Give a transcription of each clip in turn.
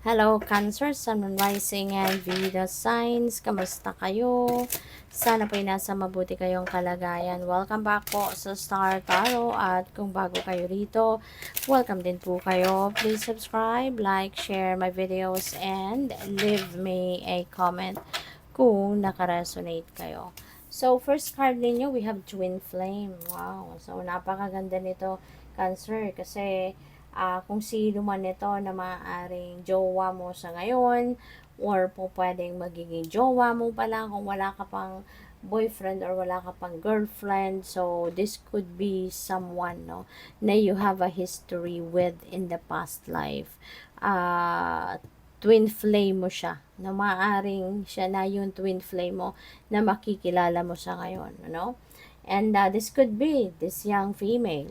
Hello, Cancer, Sun, Moon, Rising, and Venus signs. Kamusta kayo? Sana po'y nasa mabuti kayong kalagayan. Welcome back po sa Star Tarot. At kung bago kayo rito, welcome din po kayo. Please subscribe, like, share my videos, and leave me a comment kung nakaresonate kayo. So, first card ninyo, we have Twin Flame. Wow. So, napakaganda nito, Cancer, kasi kung sino man ito na maaaring jowa mo sa ngayon, or po pwedeng magiging jowa mo pa lang kung wala ka pang boyfriend or wala ka pang girlfriend. So, this could be someone, no, na you have a history with in the past life. Twin flame mo siya, na maaaring siya na yung twin flame mo na makikilala mo sa ngayon, no? And this could be this young female,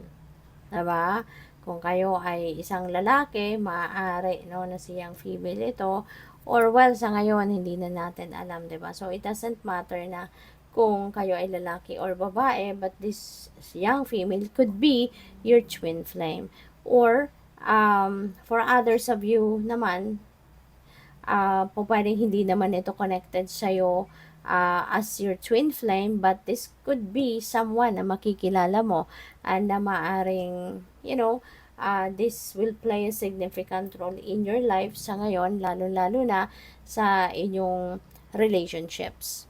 diba? Kung kayo ay isang lalaki, maaari, no, na siyang female ito, or well, sa ngayon, hindi na natin alam, diba? So, it doesn't matter na kung kayo ay lalaki or babae, but this young female could be your twin flame. Or, for others of you naman, pwedeng hindi naman ito connected sa'yo as your twin flame, but this could be someone na makikilala mo and na maaring, this will play a significant role in your life sa ngayon, lalo-lalo na sa inyong relationships.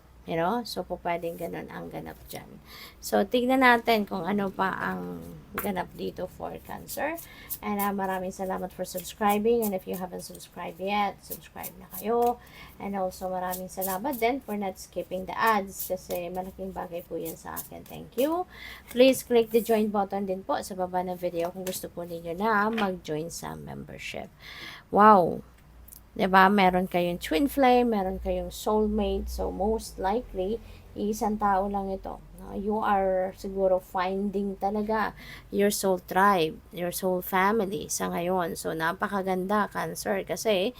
So pwedeng ganun ang ganap dyan. So, tignan natin kung ano pa ang ganap dito for Cancer. And maraming salamat for subscribing. And if you haven't subscribed yet, subscribe na kayo. And also, maraming salamat din for not skipping the ads kasi malaking bagay po yan sa akin. Thank you. Please click the join button din po sa baba ng video kung gusto po ninyo na mag-join sa membership. Wow! Diba? Meron kayong twin flame, meron kayong soulmate. So, most likely, isang tao lang ito. You are siguro finding talaga your soul tribe, your soul family sa ngayon. So, napakaganda, Cancer, kasi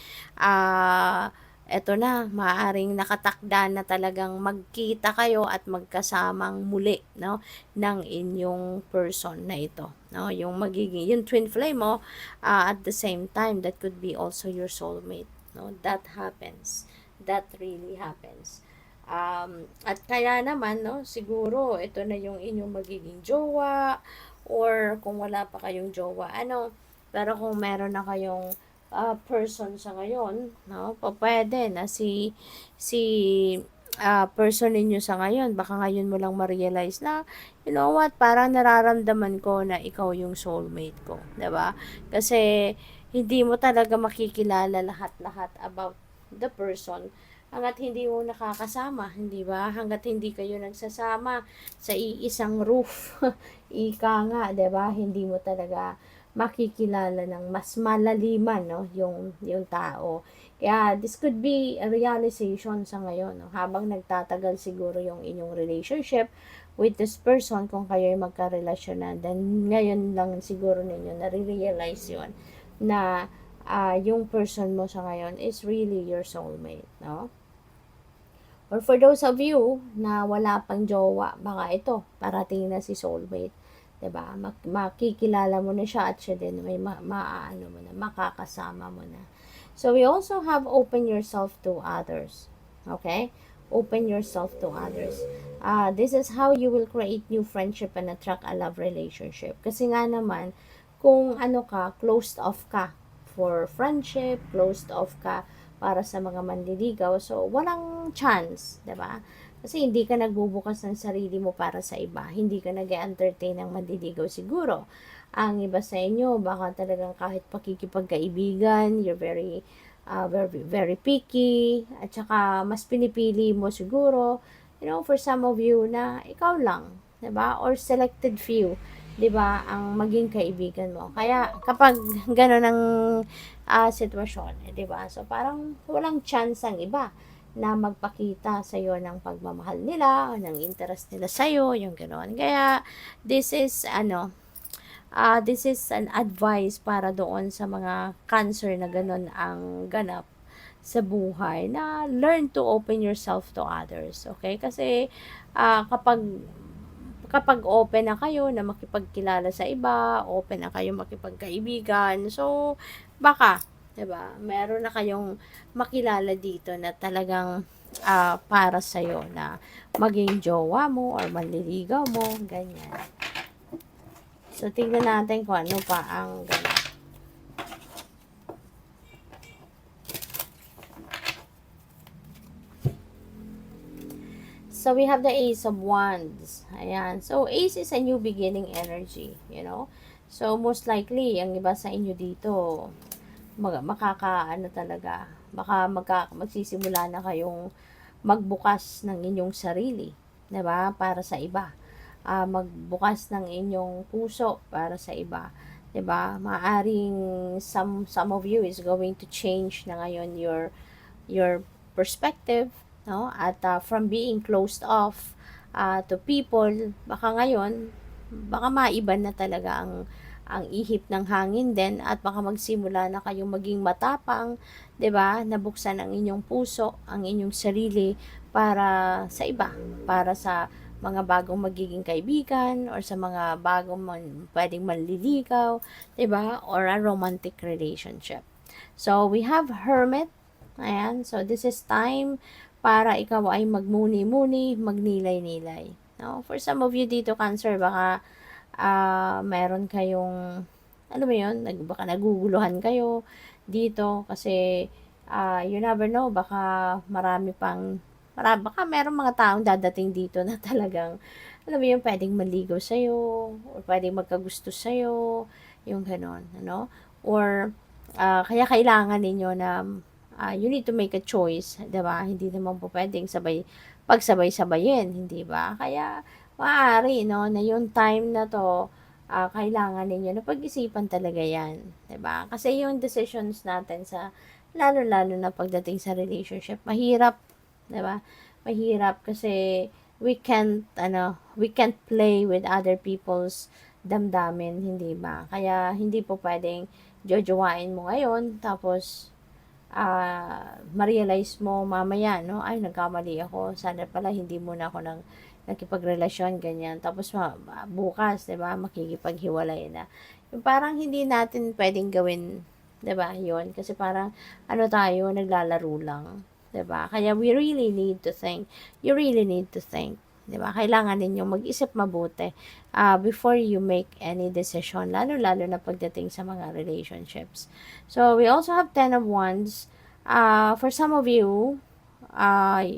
eto na, maaaring nakatakda na talagang magkita kayo at magkasamang muli, no, ng inyong person na ito, no, yung magiging, yung twin flame mo, at the same time, that could be also your soulmate, no, that happens, that really happens. At kaya naman, no, siguro, ito na yung inyong magiging jowa, or kung wala pa kayong jowa, pero kung meron na kayong person sa ngayon, no, pwede na si person ninyo sa ngayon, baka ngayon mo lang ma-realize na, you know what, parang nararamdaman ko na ikaw yung soulmate ko, 'di ba? Kasi hindi mo talaga makikilala lahat-lahat about the person hanggat hindi mo nakakasama, hindi ba? Hanggat hindi kayo nagsasama sa iisang roof, ika nga, 'di ba? Hindi mo talaga makikilala ng mas malaliman, no, yung tao. Kaya this could be a realization sa ngayon, no, habang nagtatagal siguro yung inyong relationship with this person, kung kayo ay magkarelasyon na, then ngayon lang siguro ninyo nare-realize yun na yung person mo sa ngayon is really your soulmate, no? Or for those of you na wala pang jowa, baka ito, parating na si soulmate. 'Di ba? Makikilala mo na siya at siya din may maaano mo na, makakasama mo na. So we also have open yourself to others. Okay? Open yourself to others. This is how you will create new friendship and attract a love relationship. Kasi nga naman, kung closed off ka for friendship, closed off ka para sa mga manliligaw, so walang chance, 'di ba? Kasi hindi ka nagbubukas ng sarili mo para sa iba. Hindi ka nag-entertain ng manliligaw siguro. Ang iba sa inyo, baka talagang kahit pakikipagkaibigan, you're very, very, very picky. At saka, mas pinipili mo siguro, for some of you na ikaw lang. 'Di ba? Or selected few, 'di ba, ang maging kaibigan mo. Kaya, kapag gano'n ang sitwasyon, 'di ba? So, parang walang chance ang iba na magpakita sa iyo ng pagmamahal nila o ng interest nila sa iyo, yung gano'n. Kaya this is this is an advice para doon sa mga Cancer na gano'n ang ganap sa buhay, na learn to open yourself to others, okay? Kasi kapag open na kayo na makipagkilala sa iba, open na kayo makipagkaibigan, so baka 'Diba? Meron na kayong makilala dito na talagang para sa'yo na maging jowa mo or manliligaw mo, ganyan. So, tingnan natin kung ano pa ang ganun. So, we have the Ace of Wands. Ayan. So, Ace is a new beginning energy, you know. So, most likely, ang iba sa inyo dito, makakaano talaga, baka magsisimula na kayong magbukas ng inyong sarili, 'di ba? Para sa iba. Magbukas ng inyong puso para sa iba, 'di ba? Maaring some of you is going to change na ngayon your perspective, no? At from being closed off to people, baka ngayon baka maiba na talaga ang ihip ng hangin din at baka magsimula na kayong maging matapang, 'di ba? Nabuksan ang inyong puso, ang inyong sarili para sa iba, para sa mga bagong magiging kaibigan or sa mga bagong pwedeng manliligaw, 'di ba? Or a romantic relationship. So, we have Hermit. Ayan. So, this is time para ikaw ay magmuni-muni, magnilay-nilay. No? For some of you dito, Cancer, baka meron kayong, ano mo yun, baka naguguluhan kayo dito kasi you never know, baka baka meron mga taong dadating dito na talagang, alam mo yun, pwedeng maligaw sa'yo, or pwedeng magkagusto sa'yo, yung ganon, ano? Or, kaya kailangan ninyo na, you need to make a choice, diba? Hindi naman po pwedeng pagsabay-sabayin, hindi ba? Kaya, maaari, no, na yung time na to, kailangan ninyo na pag-isipan talaga yan, 'di ba? Kasi yung decisions natin sa, lalo-lalo na pagdating sa relationship, mahirap, 'di ba? Mahirap kasi we can't play with other people's damdamin, hindi ba? Kaya, hindi po pwedeng jojowain mo ngayon, tapos, ma-realize mo mamaya, no, ay, nagkamali ako, sana pala hindi muna ako nakipagrelasyon, ganyan. Tapos, bukas, 'di ba, makikipaghiwalay na. Yung parang hindi natin pwedeng gawin, 'di ba, yun. Kasi parang, ano tayo, naglalaro lang, 'di ba? Kaya we really need to think. You really need to think. 'Di ba? Kailangan ninyong mag-isip mabuti before you make any decision, lalo-lalo na pagdating sa mga relationships. So, we also have 10 of Wands. For some of you,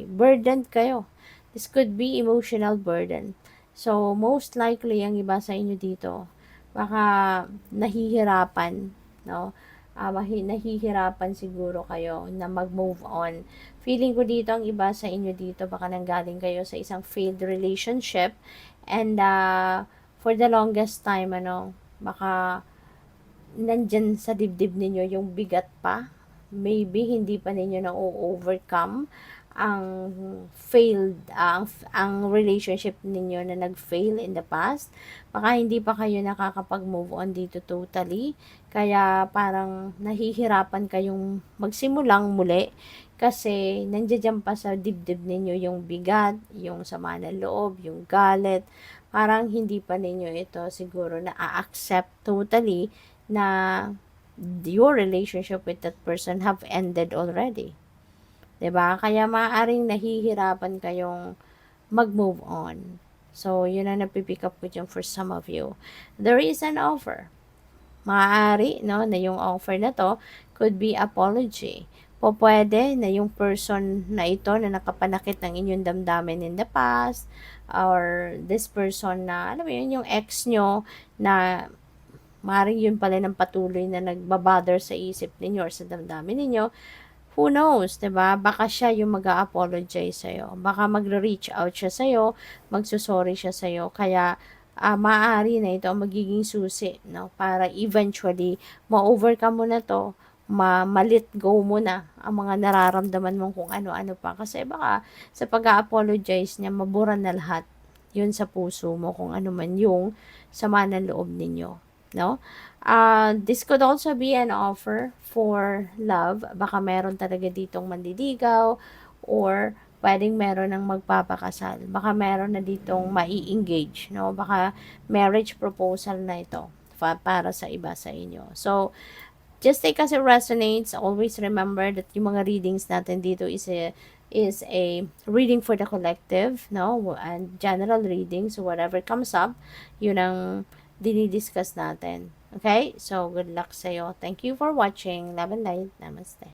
burdened kayo. This could be emotional burden. So, most likely, ang iba sa inyo dito, baka nahihirapan, no? Nahihirapan siguro kayo na mag-move on. Feeling ko dito, ang iba sa inyo dito, baka nanggaling kayo sa isang failed relationship and for the longest time, baka nandyan sa dibdib ninyo yung bigat pa. Maybe hindi pa ninyo na-overcome ang ang relationship ninyo na nag-fail in the past. Baka hindi pa kayo nakakapag-move on dito totally. Kaya parang nahihirapan kayong magsimulang muli kasi nandiyan pa sa dibdib ninyo yung bigat, yung sama ng loob, yung galit. Parang hindi pa ninyo ito siguro na-accept totally na your relationship with that person have ended already. 'Di ba? Kaya maaaring nahihirapan kayong mag-move on. So, yun ang napipick up ko dyan for some of you. There is an offer. Maaari, no, na yung offer na to could be apology. Po pwede na yung person na ito na nakapanakit ng inyong damdamin in the past, or this person na, alam mo yun, yung ex nyo na maaaring yun pala ng patuloy na nagbabother sa isip ninyo or sa damdamin ninyo. Who knows, 'di ba? Baka siya yung mag-a-apologize sa'yo. Baka magre-reach out siya sa'yo, magsusorry siya sa'yo. Kaya, maaari na ito ang magiging susi, no? Para eventually, ma-overcome mo na to, ma-let go mo na ang mga nararamdaman mong kung ano-ano pa. Kasi baka sa pag-a-apologize niya, mabura na lahat yun sa puso mo, kung ano man yung sama ng loob ninyo, no? This could also be an offer for love. Baka meron talaga ditong manliligaw or pwedeng meron ng magpapakasal. Baka meron na ditong mai-engage, no? Baka marriage proposal na ito para sa iba sa inyo. So, Just take as it resonates. Always remember that yung mga readings natin dito is a reading for the collective, no? And general reading. So, whatever comes up, yun ang dinidiscuss natin. Okay? So, good luck sa'yo. Thank you for watching. Love and light. Namaste.